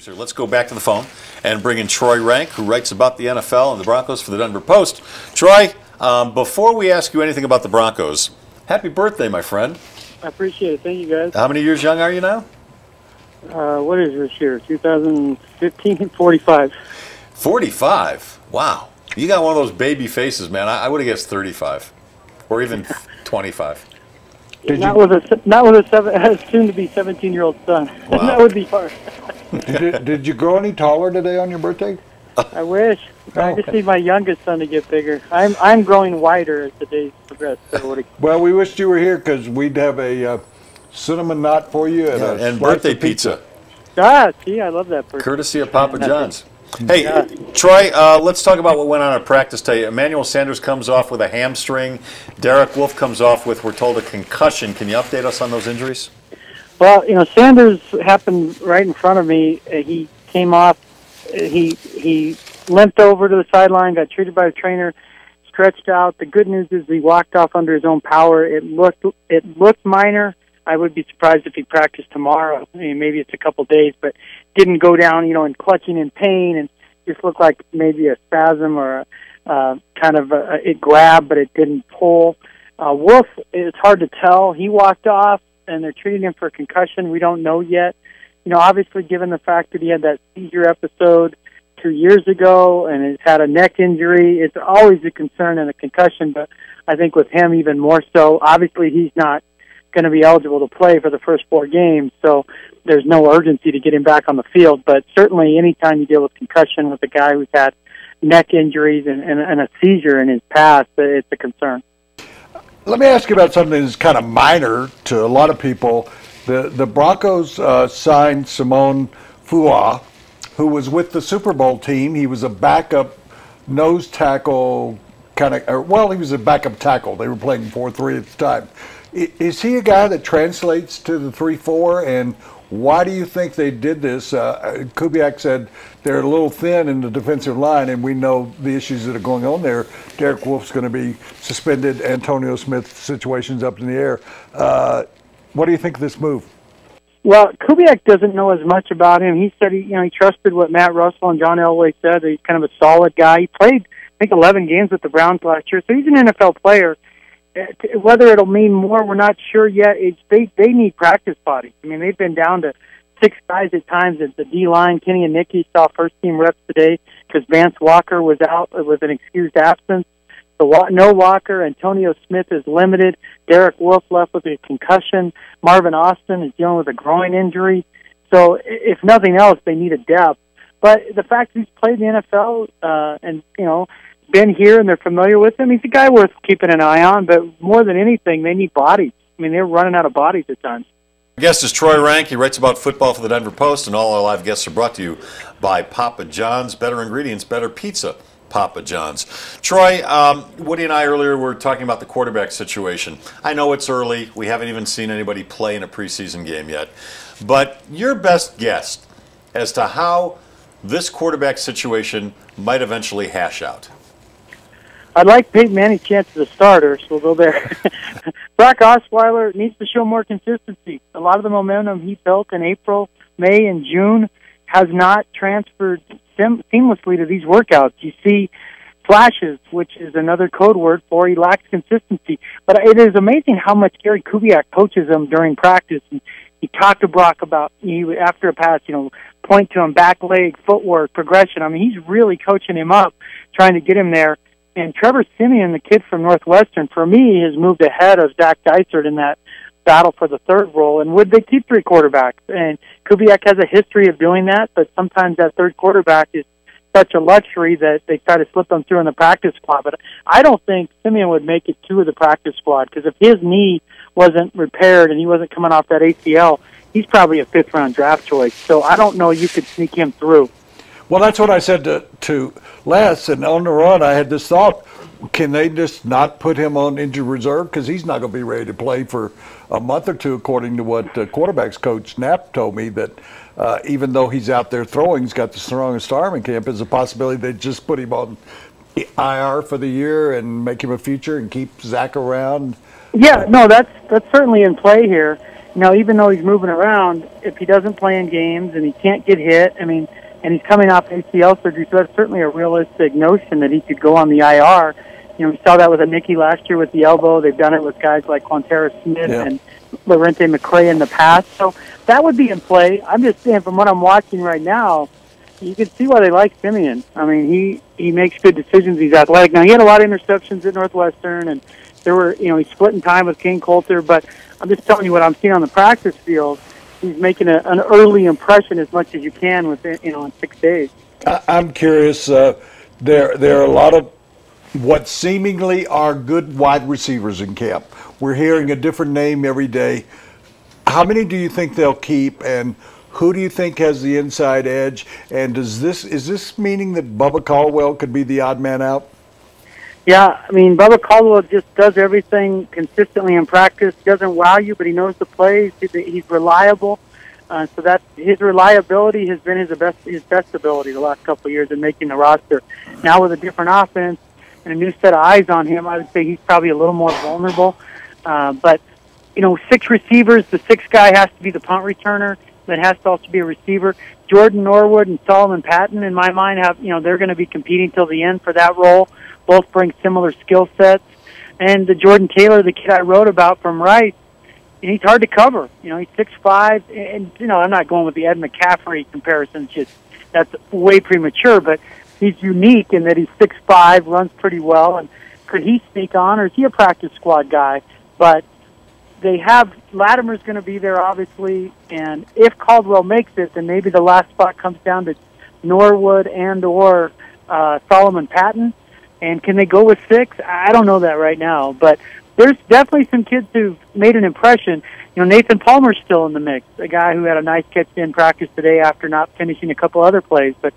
producer. Let's go back to the phone and bring in Troy Renck, who writes about the NFL and the Broncos for the Denver Post. Troy, before we ask you anything about the Broncos, happy birthday, my friend. I appreciate it. Thank you, guys. How many years young are you now? What is this year? 2015? 45. 45? Wow. You got one of those baby faces, man. I would have guessed 35 or even 25. Not with a soon-to-be 17-year-old son. Wow. That would be hard. Did you grow any taller today on your birthday? I wish. I just need my youngest son to get bigger. I'm growing wider as the days progress. So well, we wished you were here because we'd have a cinnamon knot for you and birthday pizza. See, I love that. Courtesy of Papa John's. Hey, Troy, let's talk about what went on at practice today. Emmanuel Sanders comes off with a hamstring. Derek Wolfe comes off with, we're told, a concussion. Can you update us on those injuries? Well, Sanders happened right in front of me. He came off. He limped over to the sideline, got treated by a trainer, stretched out. The good news is he walked off under his own power. It looked minor. I would be surprised if he practiced tomorrow. I mean, maybe it's a couple days, but didn't go down, in clutching in pain, and just looked like maybe a spasm or it grabbed, but it didn't pull. Wolf, it's hard to tell. He walked off, and they're treating him for a concussion. We don't know yet. Obviously, given the fact that he had that seizure episode 2 years ago and has had a neck injury, it's always a concern and a concussion, but I think with him even more so. Obviously, he's not going to be eligible to play for the first 4 games, so there's no urgency to get him back on the field. But certainly anytime you deal with concussion with a guy who's had neck injuries and a seizure in his past, it's a concern. Let me ask you about something that's kind of minor to a lot of people. The Broncos signed Simone Fua, who was with the Super Bowl team. He was a backup nose tackle, he was a backup tackle. They were playing 4-3 at the time. Is he a guy that translates to the 3-4, and why do you think they did this? Kubiak said they're a little thin in the defensive line, and we know the issues that are going on there. Derek Wolfe's going to be suspended. Antonio Smith's situation's up in the air. What do you think of this move? Well, Kubiak doesn't know as much about him. He said he trusted what Matt Russell and John Elway said. He's kind of a solid guy. He played, I think, 11 games with the Browns last year, so he's an NFL player. Whether it'll mean more, we're not sure yet. They need practice bodies. I mean, they've been down to 6 guys at times at the D-line. Kenny and Nicky saw first-team reps today because Vance Walker was out with an excused absence. So no Walker. Antonio Smith is limited. Derek Wolfe left with a concussion. Marvin Austin is dealing with a groin injury. So if nothing else, they need a depth. But the fact that he's played in the NFL and, been here and they're familiar with him, he's a guy worth keeping an eye on. But more than anything, they need bodies. I mean, they're running out of bodies at times. Our guest is Troy Renck. He writes about football for the Denver Post, and all our live guests are brought to you by Papa John's. Better ingredients, better pizza. Papa John's. Troy, Woody and I earlier were talking about the quarterback situation. I know it's early. We haven't even seen anybody play in a preseason game yet. But your best guess as to how this quarterback situation might eventually hash out. I'd like Peyton Manning's chance as a starter, so we'll go there. Brock Osweiler needs to show more consistency. A lot of the momentum he built in April, May, and June has not transferred seamlessly to these workouts. You see flashes, which is another code word for he lacks consistency. But it is amazing how much Gary Kubiak coaches him during practice. And he talked to Brock about, after a pass, point to him, back leg, footwork, progression. I mean, he's really coaching him up, trying to get him there. And Trevor Siemian, the kid from Northwestern, for me, has moved ahead of Zach Dysert in that battle for the third role. And would they keep 3 quarterbacks? And Kubiak has a history of doing that, but sometimes that third quarterback is such a luxury that they try to slip them through in the practice squad. But I don't think Siemian would make it to the practice squad, because if his knee wasn't repaired and he wasn't coming off that ACL, he's probably a 5th-round draft choice. So I don't know you could sneak him through. Well, that's what I said to Les, and on the run I had this thought, can they just not put him on injured reserve? Because he's not going to be ready to play for a month or two, according to what quarterbacks coach Knapp told me, that even though he's out there throwing, he's got the strongest arm in camp, there's a possibility they just put him on IR for the year and make him a future and keep Zach around. Yeah, no, that's certainly in play here. even though he's moving around, if he doesn't play in games and he can't get hit, and he's coming off ACL surgery, so that's certainly a realistic notion that he could go on the IR. We saw that with a Nicky last year with the elbow. They've done it with guys like Quantera Smith and Lorente McRae in the past. So that would be in play. I'm just saying, from what I'm watching right now, you can see why they like Simeon. He makes good decisions. He's athletic. Now, he had a lot of interceptions at Northwestern, and there were, he's splitting time with King Coulter, but I'm just telling you what I'm seeing on the practice field. He's making an early impression as much as you can within, in 6 days. I'm curious. There are a lot of what seemingly are good wide receivers in camp. We're hearing a different name every day. How many do you think they'll keep, and who do you think has the inside edge? And is this meaning that Bubba Caldwell could be the odd man out? Yeah, Bubba Caldwell just does everything consistently in practice. He doesn't wow you, but he knows the plays. He's reliable. So that his reliability has been his best ability the last couple of years in making the roster. Now with a different offense and a new set of eyes on him, I would say he's probably a little more vulnerable. But 6 receivers, the 6th guy has to be the punt returner. That has to also be a receiver. Jordan Norwood and Solomon Patton, in my mind, they're going to be competing till the end for that role. Both bring similar skill sets. And the Jordan Taylor, the kid I wrote about from Rice, he's hard to cover. He's 6'5", and I'm not going with the Ed McCaffrey comparisons. That's way premature, but he's unique in that he's 6'5", runs pretty well, and could he sneak on, or is he a practice squad guy? But they have Latimer's going to be there, obviously, and if Caldwell makes it, then maybe the last spot comes down to Norwood and/or Solomon Patton. And can they go with 6? I don't know that right now, but there's definitely some kids who've made an impression. Nathan Palmer's still in the mix, a guy who had a nice catch in practice today after not finishing a couple other plays. But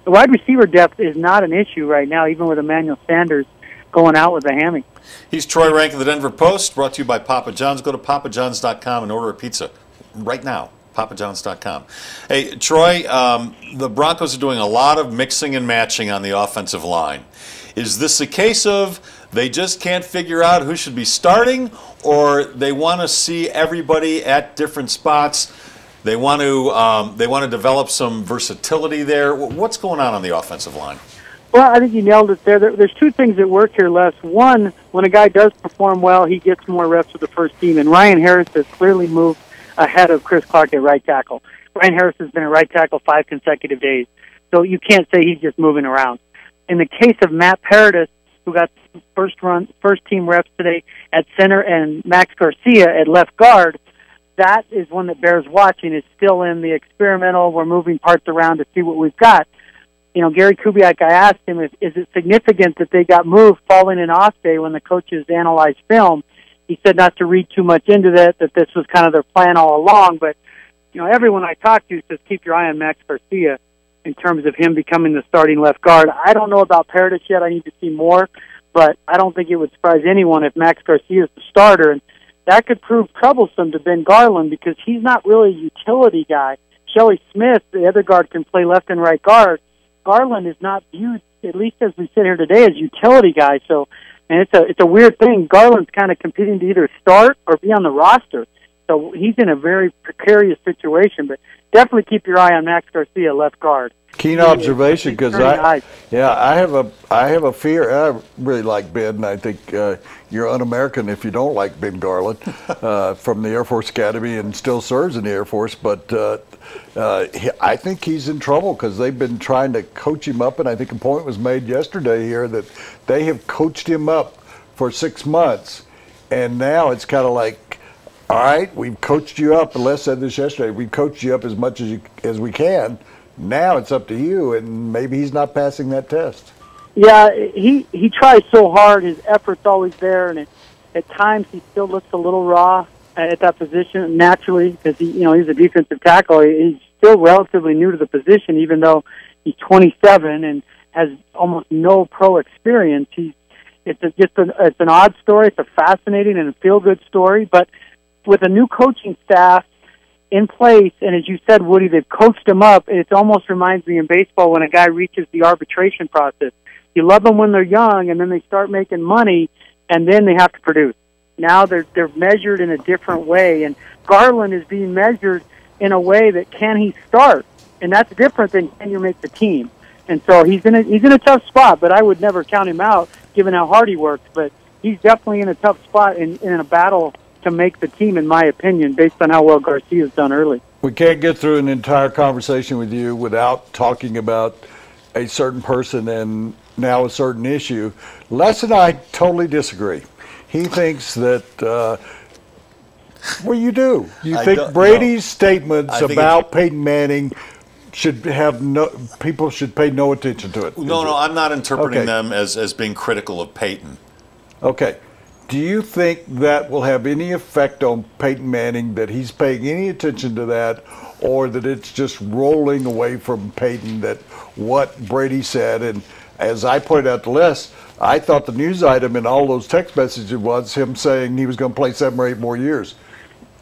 the wide receiver depth is not an issue right now, even with Emmanuel Sanders going out with a hammy. He's Troy Renck of the Denver Post, brought to you by Papa John's. Go to papajohns.com and order a pizza right now. papajohns.com. Hey, Troy, the Broncos are doing a lot of mixing and matching on the offensive line. Is this a case of they just can't figure out who should be starting, or they want to see everybody at different spots? They want to develop some versatility there. What's going on the offensive line? Well, I think you nailed it there. There's 2 things that work here, Les. One, when a guy does perform well, he gets more reps with the first team, and Ryan Harris has clearly moved ahead of Chris Clark at right tackle. Ryan Harris has been at right tackle 5 consecutive days, so you can't say he's just moving around. In the case of Matt Paradis, who got first team reps today at center, and Max Garcia at left guard, that is one that bears watching. Is still in the experimental. We're moving parts around to see what we've got. Gary Kubiak, I asked him, is it significant that they got moved following an off day when the coaches analyzed film? He said not to read too much into that this was kind of their plan all along. But, everyone I talked to says keep your eye on Max Garcia in terms of him becoming the starting left guard. I don't know about Paradis yet. I need to see more. But I don't think it would surprise anyone if Max Garcia is the starter. And that could prove troublesome to Ben Garland because he's not really a utility guy. Shelley Smith, the other guard, can play left and right guard. Garland is not viewed, at least as we sit here today, as utility guy. So, and it's a weird thing. Garland's kind of competing to either start or be on the roster. So he's in a very precarious situation. But definitely keep your eye on Max Garcia, left guard. Keen observation, because I have a fear. I really like Ben, and I think you're un-American if you don't like Ben Garland from the Air Force Academy and still serves in the Air Force. But I think he's in trouble because they've been trying to coach him up, and I think a point was made yesterday here that they have coached him up for 6 months, and now it's kind of like, all right, we've coached you up. And Les said this yesterday. We've coached you up as much as we can. Now it's up to you, and maybe he's not passing that test. Yeah, he tries so hard. His effort's always there, and at times he still looks a little raw at that position naturally because he's a defensive tackle. He's still relatively new to the position, even though he's 27 and has almost no pro experience. It's an odd story. It's a fascinating and a feel-good story, but with a new coaching staff in place, and as you said, Woody, they've coached him up. It almost reminds me in baseball when a guy reaches the arbitration process. You love them when they're young, and then they start making money, and then they have to produce. Now they're measured in a different way, and Garland is being measured in a way that can he start, and that's different than can you make the team. And so he's in a tough spot, but I would never count him out given how hard he works. But he's definitely in a tough spot in a battle to make the team, in my opinion, based on how well Garcia's done early. We can't get through an entire conversation with you without talking about a certain person and now a certain issue. Les and I totally disagree. He thinks that, well, you do. You think Brady's statements about Peyton Manning should have people should pay no attention to it? No, I'm not interpreting them as being critical of Peyton. Okay. Do you think that will have any effect on Peyton Manning, that he's paying any attention to that, or that it's just rolling away from Peyton, that what Brady said? And as I pointed out to Les, I thought the news item in all those text messages was him saying he was going to play 7 or 8 more years.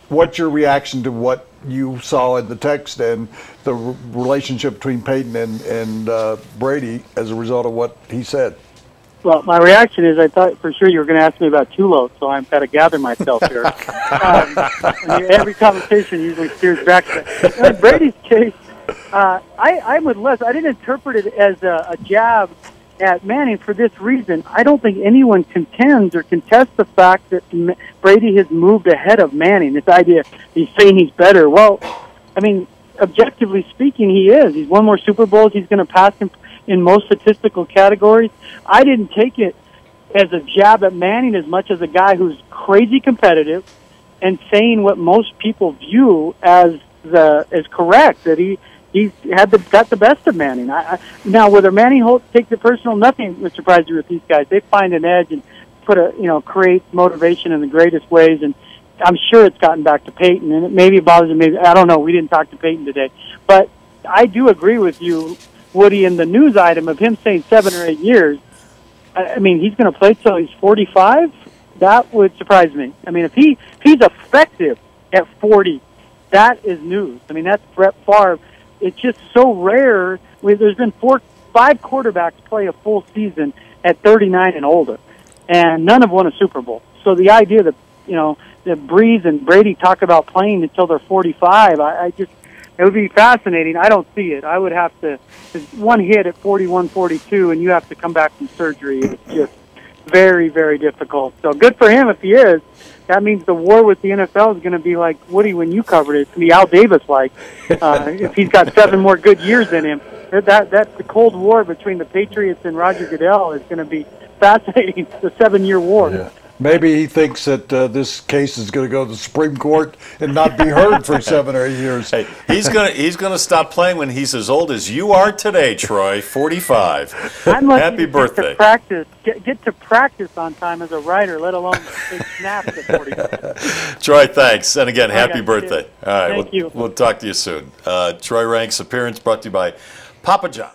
What's your reaction to what you saw in the text and the relationship between Peyton and Brady as a result of what he said? Well, my reaction is I thought for sure you were going to ask me about Tulo, so I've got to gather myself here. Every conversation usually steers back to that. In Brady's case, I'm with Les. I didn't interpret it as a jab at Manning for this reason. I don't think anyone contends or contests the fact that Brady has moved ahead of Manning. This idea he's saying he's better. Well, I mean, objectively speaking, he is. He's won more Super Bowls. He's going to pass him in most statistical categories. I didn't take it as a jab at Manning as much as a guy who's crazy competitive and saying what most people view as correct, that he's got the best of Manning. Now, whether Manning takes it personal, nothing would surprise you with these guys. They find an edge and create motivation in the greatest ways. And I'm sure it's gotten back to Peyton, and maybe it bothers him. Maybe I don't know. We didn't talk to Peyton today, but I do agree with you, Woody, in the news item of him saying 7 or 8 years. I mean, he's going to play till he's 45. That would surprise me. I mean, if he's effective at 40, that is news. I mean, that's Brett Favre. It's just so rare. There's been 5 quarterbacks play a full season at 39 and older, and none have won a Super Bowl. So the idea that that Breeze and Brady talk about playing until they're 45, it would be fascinating. I don't see it. I would have to, one hit at 41, 42, and you have to come back from surgery. It's just very, very difficult. So good for him if he is. That means the war with the NFL is going to be like, Woody, when you covered it, it's going to be Al Davis-like. If he's got 7 more good years in him. That's the Cold War between the Patriots and Roger Goodell is going to be fascinating, the 7-year war. Yeah. Maybe he thinks that this case is going to go to the Supreme Court and not be heard for 7 or 8 years. Hey, he's gonna stop playing when he's as old as you are today, Troy, 45. Happy birthday! Get to practice on time as a writer, let alone take snaps at 45. Troy, thanks, and again, happy birthday! All right, Thank you. We'll talk to you soon. Troy Renck's appearance brought to you by Papa John.